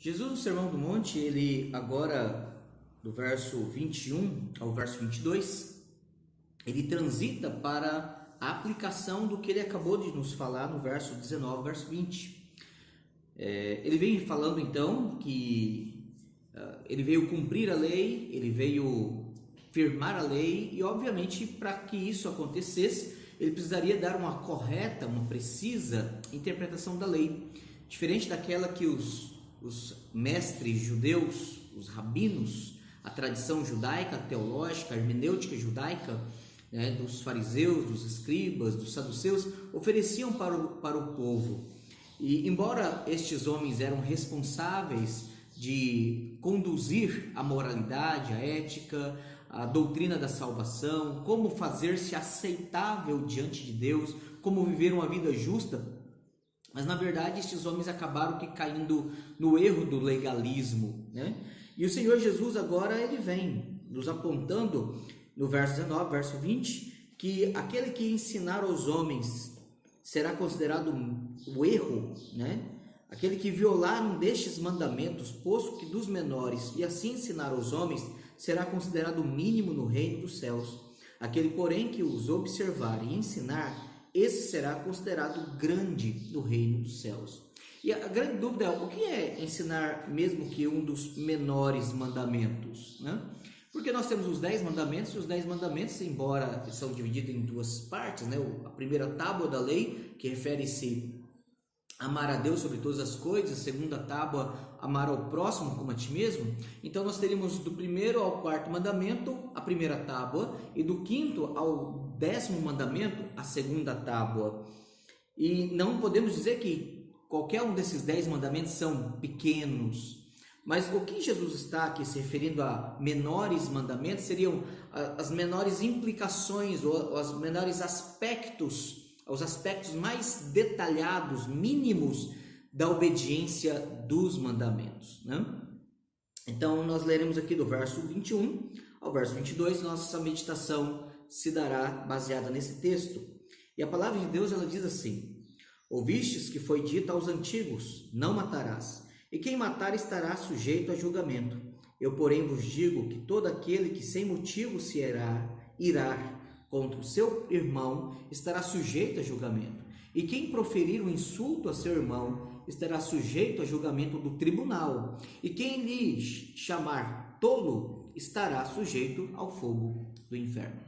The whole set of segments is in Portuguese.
Jesus, no Sermão do Monte, ele agora, do verso 21 ao verso 22, ele transita para a aplicação do que ele acabou de nos falar no verso 19, verso 20. Ele vem falando então que ele veio cumprir a lei, ele veio firmar a lei e, obviamente, para que isso acontecesse, ele precisaria dar uma correta, uma precisa interpretação da lei, diferente daquela que os mestres judeus, os rabinos, a tradição judaica, teológica, a hermenêutica judaica, dos fariseus, dos escribas, dos saduceus, ofereciam para o povo. E embora estes homens eram responsáveis de conduzir a moralidade, a ética, a doutrina da salvação, como fazer-se aceitável diante de Deus, como viver uma vida justa, mas na verdade estes homens acabaram caindo no erro do legalismo, E o Senhor Jesus agora ele vem nos apontando no verso 19, verso 20, que aquele que ensinar aos homens será considerado o erro, Aquele que violar um destes mandamentos, posto que dos menores, e assim ensinar aos homens, será considerado o mínimo no reino dos céus. Aquele, porém, que os observar e ensinar, esse será considerado grande no reino dos céus. E a grande dúvida é, o que é ensinar mesmo que um dos menores mandamentos, Porque nós temos os 10 mandamentos, e os 10 mandamentos, embora são divididos em duas partes, A primeira tábua da lei, que refere-se a amar a Deus sobre todas as coisas, a segunda tábua, amar ao próximo como a ti mesmo. Então nós teríamos do primeiro ao quarto mandamento, a primeira tábua, e do quinto ao 10º mandamento, a segunda tábua. E não podemos dizer que qualquer um desses 10 mandamentos são pequenos, mas o que Jesus está aqui se referindo a menores mandamentos seriam as menores implicações ou os menores aspectos, os aspectos mais detalhados, mínimos da obediência dos mandamentos, Então nós leremos aqui do verso 21 ao verso 22, nossa meditação se dará baseada nesse texto. E a palavra de Deus ela diz assim: ouvistes que foi dito aos antigos, não matarás, e quem matar estará sujeito a julgamento. Eu, porém, vos digo que todo aquele que sem motivo se irá contra o seu irmão estará sujeito a julgamento. E quem proferir um insulto a seu irmão estará sujeito a julgamento do tribunal. E quem lhe chamar tolo estará sujeito ao fogo do inferno.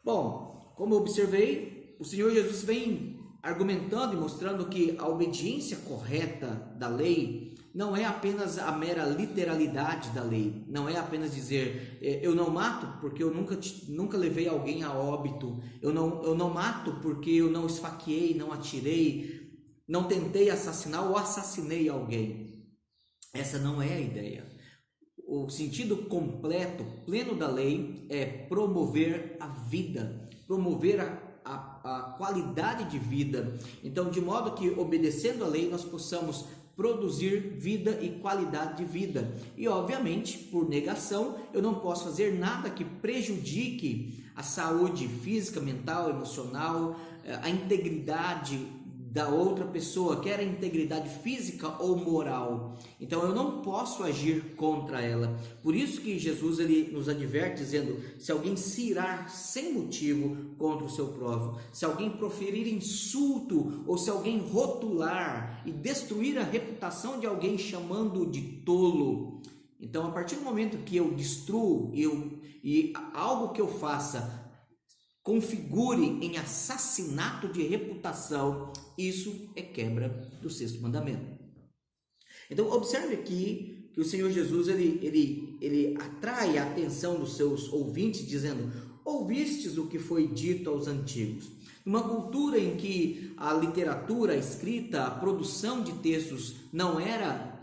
Bom, como observei, o Senhor Jesus vem argumentando e mostrando que a obediência correta da lei não é apenas a mera literalidade da lei, não é apenas dizer eu não mato porque eu nunca levei alguém a óbito, eu não mato porque eu não esfaqueei, não atirei, não tentei assassinar ou assassinei alguém. Essa não é a ideia. O sentido completo, pleno da lei é promover a vida, promover a qualidade de vida. Então, de modo que obedecendo a lei nós possamos produzir vida e qualidade de vida. E obviamente, por negação, eu não posso fazer nada que prejudique a saúde física, mental, emocional, a integridade da outra pessoa, quer a integridade física ou moral. Então eu não posso agir contra ela. Por isso que Jesus ele nos adverte dizendo: se alguém se irar sem motivo contra o seu próximo, se alguém proferir insulto ou se alguém rotular e destruir a reputação de alguém chamando de tolo, então a partir do momento que eu destruo e algo que eu faça configure em assassinato de reputação, isso é quebra do 6º mandamento. Então observe aqui que o Senhor Jesus ele atrai a atenção dos seus ouvintes dizendo: ouvistes o que foi dito aos antigos. Numa cultura em que a literatura, a escrita, a produção de textos não era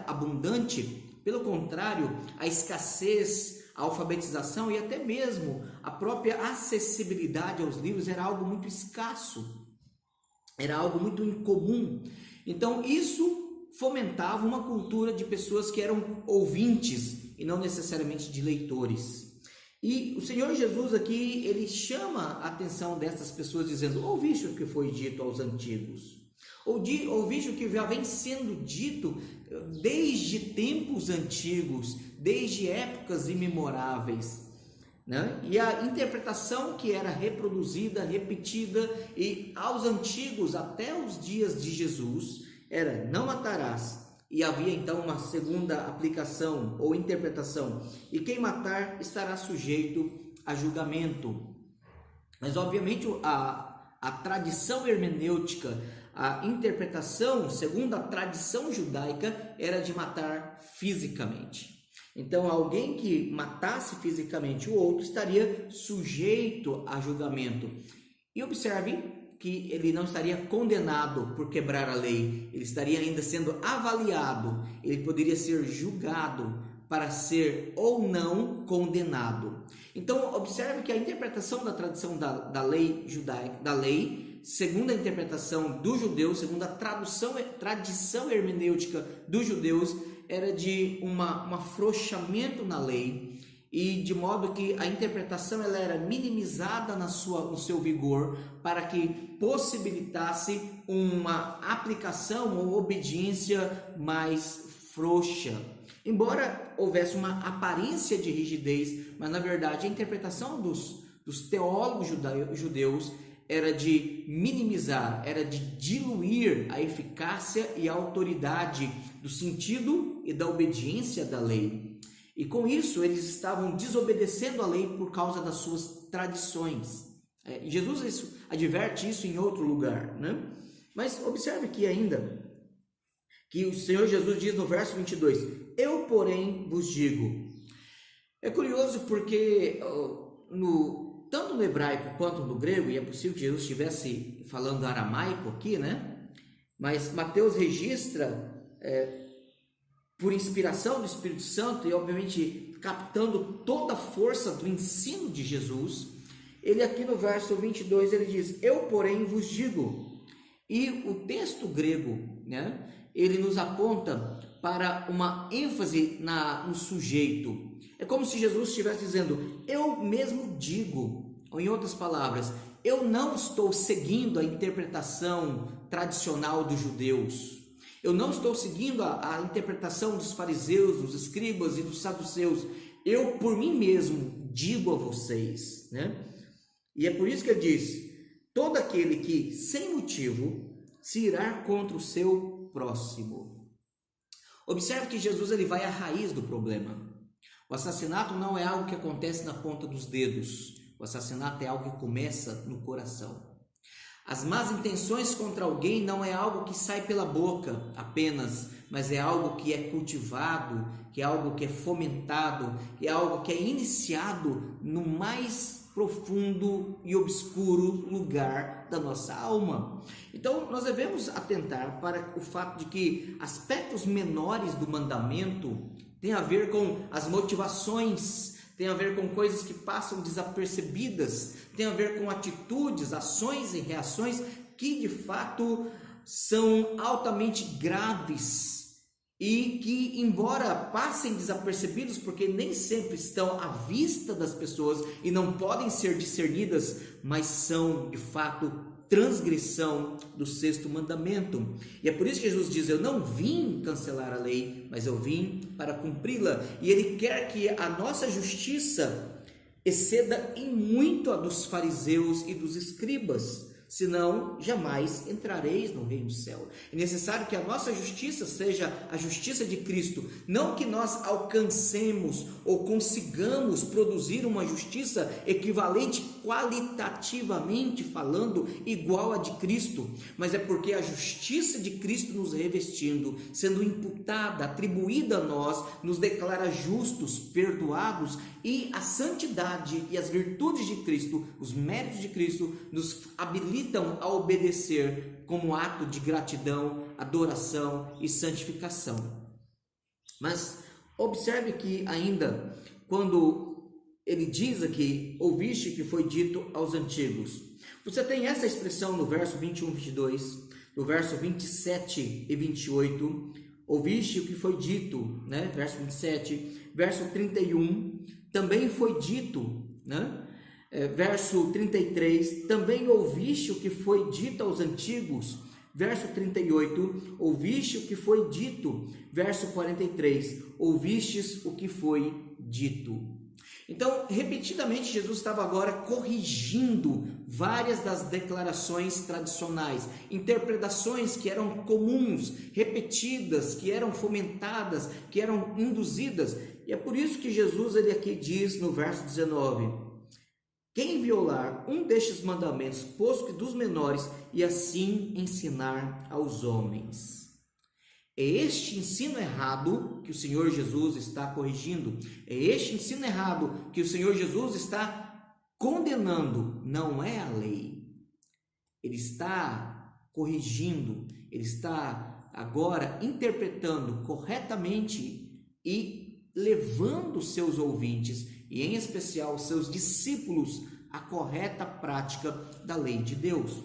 abundante, pelo contrário, a escassez, a alfabetização e até mesmo a própria acessibilidade aos livros era algo muito escasso, era algo muito incomum. Então isso fomentava uma cultura de pessoas que eram ouvintes e não necessariamente de leitores. E o Senhor Jesus aqui, ele chama a atenção dessas pessoas dizendo: ouviste o que foi dito aos antigos. Ouviste o que já vem sendo dito desde tempos antigos, desde épocas imemoráveis, né? E a interpretação que era reproduzida, repetida, e aos antigos, até os dias de Jesus, era: não matarás. E havia então uma segunda aplicação ou interpretação: e quem matar estará sujeito a julgamento. Mas obviamente a tradição hermenêutica, a interpretação, segundo a tradição judaica, era de matar fisicamente. Então, alguém que matasse fisicamente o outro estaria sujeito a julgamento. E observe que ele não estaria condenado por quebrar a lei, ele estaria ainda sendo avaliado, ele poderia ser julgado para ser ou não condenado. Então, observe que a interpretação da tradição da lei judaica, da lei, segundo a interpretação dos judeus, segundo a tradição hermenêutica dos judeus, era de um afrouxamento na lei, e de modo que a interpretação ela era minimizada no seu vigor, para que possibilitasse uma aplicação ou obediência mais frouxa. Embora houvesse uma aparência de rigidez, mas na verdade a interpretação dos teólogos judeus era de minimizar, era de diluir a eficácia e a autoridade do sentido e da obediência da lei. E com isso eles estavam desobedecendo a lei por causa das suas tradições. Jesus adverte isso em outro lugar, né? Mas observe aqui ainda que o Senhor Jesus diz no verso 22: eu, porém, vos digo. É curioso porque tanto no hebraico quanto no grego, e é possível que Jesus estivesse falando aramaico aqui, né? Mas Mateus registra, por inspiração do Espírito Santo, e obviamente captando toda a força do ensino de Jesus, ele aqui no verso 22, ele diz: eu, porém, vos digo. E o texto grego, né, ele nos aponta para uma ênfase no sujeito. É como se Jesus estivesse dizendo: eu mesmo digo. Ou em outras palavras, eu não estou seguindo a interpretação tradicional dos judeus. Eu não estou seguindo a interpretação dos fariseus, dos escribas e dos saduceus. Eu, por mim mesmo, digo a vocês, né? E é por isso que ele diz: todo aquele que, sem motivo, se irá contra o seu próximo. Observe que Jesus ele vai à raiz do problema. O assassinato não é algo que acontece na ponta dos dedos. O assassinato é algo que começa no coração. As más intenções contra alguém não é algo que sai pela boca apenas, mas é algo que é cultivado, que é algo que é fomentado, que é algo que é iniciado no mais profundo e obscuro lugar da nossa alma. Então, nós devemos atentar para o fato de que aspectos menores do mandamento têm a ver com as motivações, tem a ver com coisas que passam desapercebidas, tem a ver com atitudes, ações e reações que de fato são altamente graves e que, embora passem desapercebidos, porque nem sempre estão à vista das pessoas e não podem ser discernidas, mas são de fato transgressão do sexto mandamento. E é por isso que Jesus diz: eu não vim cancelar a lei, mas eu vim para cumpri-la. E ele quer que a nossa justiça exceda em muito a dos fariseus e dos escribas, senão jamais entrareis no reino do céu. É necessário que a nossa justiça seja a justiça de Cristo, não que nós alcancemos ou consigamos produzir uma justiça equivalente qualitativamente falando igual a de Cristo, mas é porque a justiça de Cristo nos revestindo, sendo imputada, atribuída a nós, nos declara justos, perdoados, e a santidade e as virtudes de Cristo, os méritos de Cristo, nos habilitam a obedecer como ato de gratidão, adoração e santificação. Mas observe que ainda, quando ele diz aqui: ouviste que foi dito aos antigos, você tem essa expressão no verso 21 e 22, no verso 27 e 28, ouviste o que foi dito, né? Verso 27, verso 31, também foi dito, né? Verso 33, também ouviste o que foi dito aos antigos. Verso 38, ouviste o que foi dito. Verso 43, ouvistes o que foi dito. Então, repetidamente, Jesus estava agora corrigindo várias das declarações tradicionais, interpretações que eram comuns, repetidas, que eram fomentadas, que eram induzidas. E é por isso que Jesus ele aqui diz no verso 19: quem violar um destes mandamentos, posto que dos menores, e assim ensinar aos homens. É este ensino errado que o Senhor Jesus está corrigindo. É este ensino errado que o Senhor Jesus está condenando. Não é a lei. Ele está corrigindo. Ele está agora interpretando corretamente e levando seus ouvintes, e em especial seus discípulos, à correta prática da lei de Deus.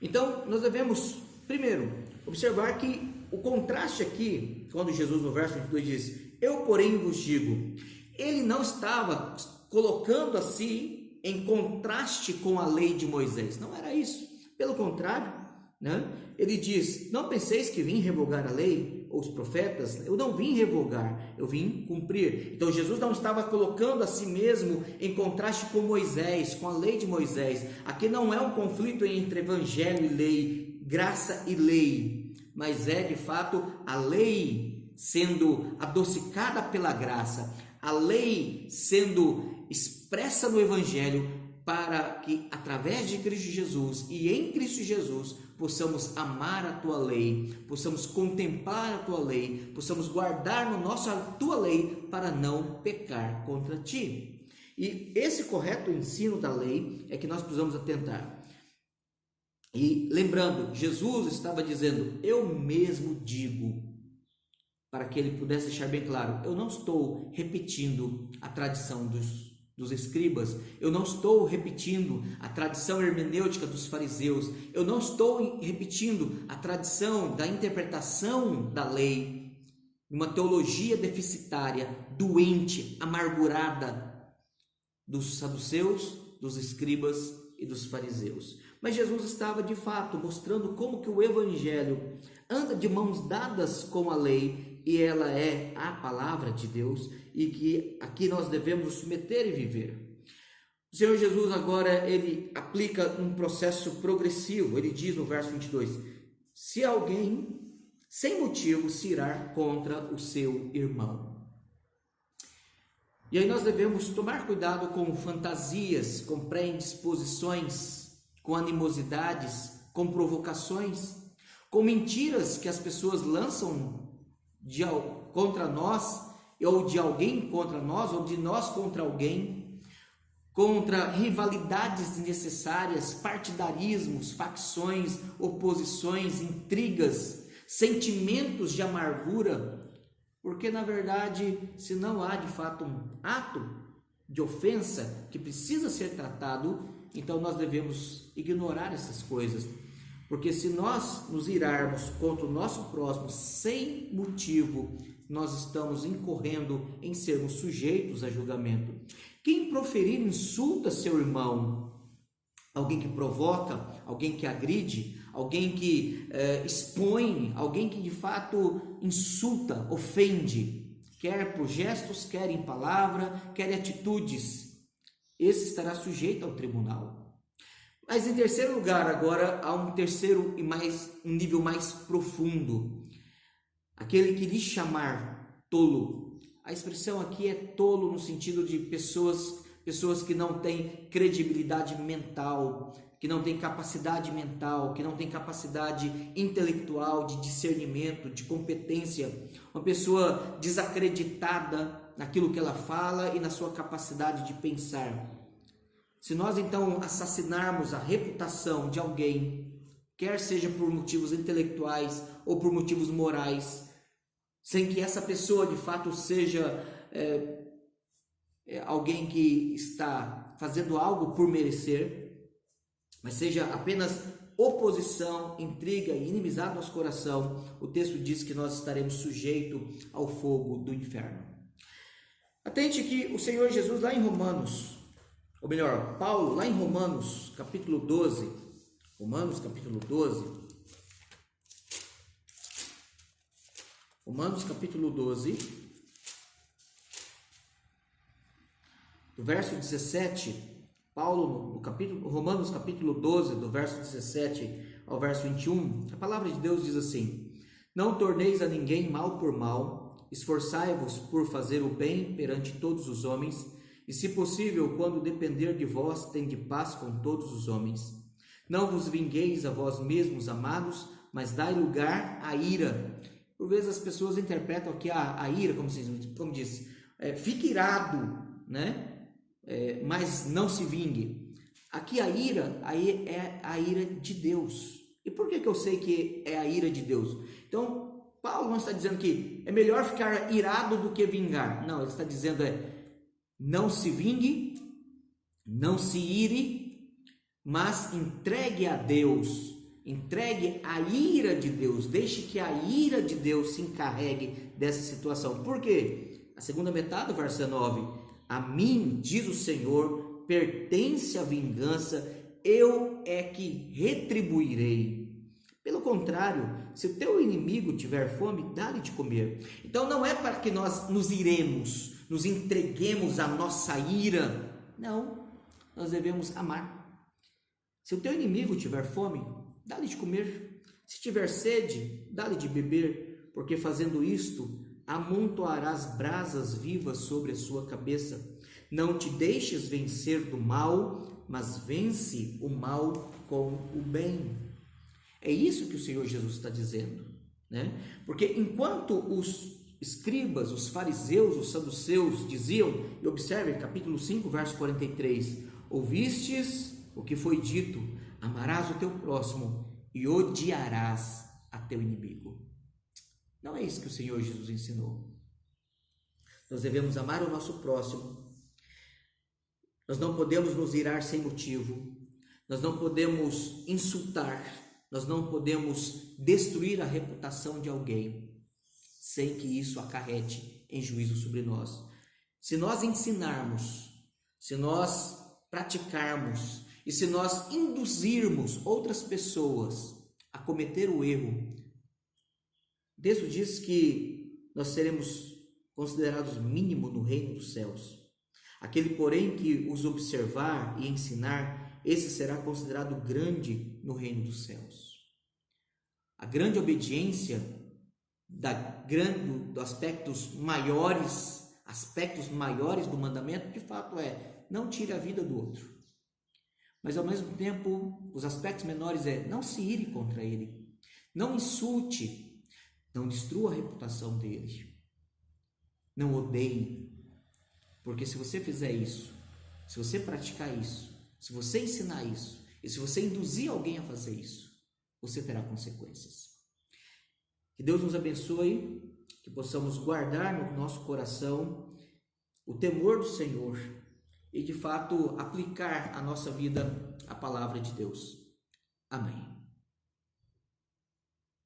Então, nós devemos, primeiro, observar que o contraste aqui, quando Jesus no verso 22 diz, eu porém vos digo, ele não estava colocando assim em contraste com a lei de Moisés, não era isso, pelo contrário, né? Ele diz, não penseis que vim revogar a lei ou os profetas, eu não vim revogar, eu vim cumprir. Então Jesus não estava colocando a si mesmo em contraste com Moisés, com a lei de Moisés. Aqui não é um conflito entre evangelho e lei, graça e lei, mas é de fato a lei sendo adocicada pela graça, a lei sendo expressa no evangelho, para que através de Cristo Jesus e em Cristo Jesus possamos amar a tua lei, possamos contemplar a tua lei, possamos guardar no nosso a tua lei para não pecar contra ti. E esse correto ensino da lei é que nós precisamos atentar. E lembrando, Jesus estava dizendo, eu mesmo digo, para que ele pudesse deixar bem claro, eu não estou repetindo a tradição dos escribas, eu não estou repetindo a tradição hermenêutica dos fariseus, eu não estou repetindo a tradição da interpretação da lei, uma teologia deficitária, doente, amargurada dos saduceus, dos escribas e dos fariseus. Mas Jesus estava de fato mostrando como que o evangelho anda de mãos dadas com a lei, e ela é a palavra de Deus, e que aqui nós devemos nos submeter e viver. O Senhor Jesus agora, ele aplica um processo progressivo. Ele diz no verso 22, se alguém sem motivo se irar contra o seu irmão. E aí nós devemos tomar cuidado com fantasias, com pré-indisposições, com animosidades, com provocações, com mentiras que as pessoas lançam contra nós, ou de alguém contra nós, ou de nós contra alguém, contra rivalidades desnecessárias, partidarismos, facções, oposições, intrigas, sentimentos de amargura, porque na verdade, se não há de fato um ato de ofensa que precisa ser tratado, então nós devemos ignorar essas coisas. Porque se nós nos irarmos contra o nosso próximo sem motivo, nós estamos incorrendo em sermos sujeitos a julgamento. Quem proferir insulta seu irmão, alguém que provoca, alguém que agride, alguém que expõe, alguém que de fato insulta, ofende, quer por gestos, quer em palavra, quer em atitudes, esse estará sujeito ao tribunal. Mas em terceiro lugar, agora há um terceiro e um nível mais profundo. Aquele que lhe chamar tolo. A expressão aqui é tolo no sentido de pessoas que não têm credibilidade mental, que não têm capacidade mental, que não têm capacidade intelectual, de discernimento, de competência. Uma pessoa desacreditada naquilo que ela fala e na sua capacidade de pensar. Se nós então assassinarmos a reputação de alguém, quer seja por motivos intelectuais ou por motivos morais, sem que essa pessoa de fato seja alguém que está fazendo algo por merecer, mas seja apenas oposição, intriga e inimizade no nosso coração, o texto diz que nós estaremos sujeitos ao fogo do inferno. Atente que o Senhor Jesus lá em Romanos, ou melhor, Paulo, lá em Romanos, capítulo 12, Romanos capítulo 12. Romanos capítulo 12, do verso 17, Paulo, Romanos capítulo 12, do verso 17 ao verso 21, a palavra de Deus diz assim: Não torneis a ninguém mal por mal, esforçai-vos por fazer o bem perante todos os homens, e se possível, quando depender de vós, tende paz com todos os homens. Não vos vingueis a vós mesmos, amados, mas dai lugar à ira. Por vezes as pessoas interpretam aqui a ira, como diz, fique irado, né? Mas não se vingue. Aqui a ira é a ira de Deus. E por que eu sei que é a ira de Deus? Então, Paulo não está dizendo que é melhor ficar irado do que vingar. Não, ele está dizendo não se vingue, não se ire, mas entregue a Deus. Entregue a ira de Deus, deixe que a ira de Deus se encarregue dessa situação. Por quê? A segunda metade do verso 9: A mim, diz o Senhor, pertence a vingança, eu é que retribuirei. Pelo contrário, se o teu inimigo tiver fome, dá-lhe de comer. Então não é para que nós nos iremos, nos entreguemos à nossa ira. Não, nós devemos amar. Se o teu inimigo tiver fome, dá-lhe de comer. Se tiver sede, dá-lhe de beber, porque fazendo isto, amontoarás brasas vivas sobre a sua cabeça. Não te deixes vencer do mal, mas vence o mal com o bem. É isso que o Senhor Jesus está dizendo, né? Porque enquanto os escribas, os fariseus, os saduceus diziam, e observe capítulo 5, verso 43, ouvistes o que foi dito, amarás o teu próximo e odiarás a teu inimigo. Não é isso que o Senhor Jesus ensinou. Nós devemos amar o nosso próximo. Nós não podemos nos irar sem motivo. Nós não podemos insultar. Nós não podemos destruir a reputação de alguém sem que isso acarrete em juízo sobre nós. Se nós ensinarmos, se nós praticarmos e se nós induzirmos outras pessoas a cometer o erro, Deus diz que nós seremos considerados mínimo no reino dos céus. Aquele, porém, que os observar e ensinar, esse será considerado grande no reino dos céus. A grande obediência dos aspectos maiores do mandamento, de fato não tire a vida do outro. Mas ao mesmo tempo, os aspectos menores não se ire contra ele, não insulte, não destrua a reputação dele, não odeie, porque se você fizer isso, se você praticar isso, se você ensinar isso, e se você induzir alguém a fazer isso, você terá consequências. Que Deus nos abençoe, que possamos guardar no nosso coração o temor do Senhor e de fato aplicar à nossa vida a palavra de Deus. Amém.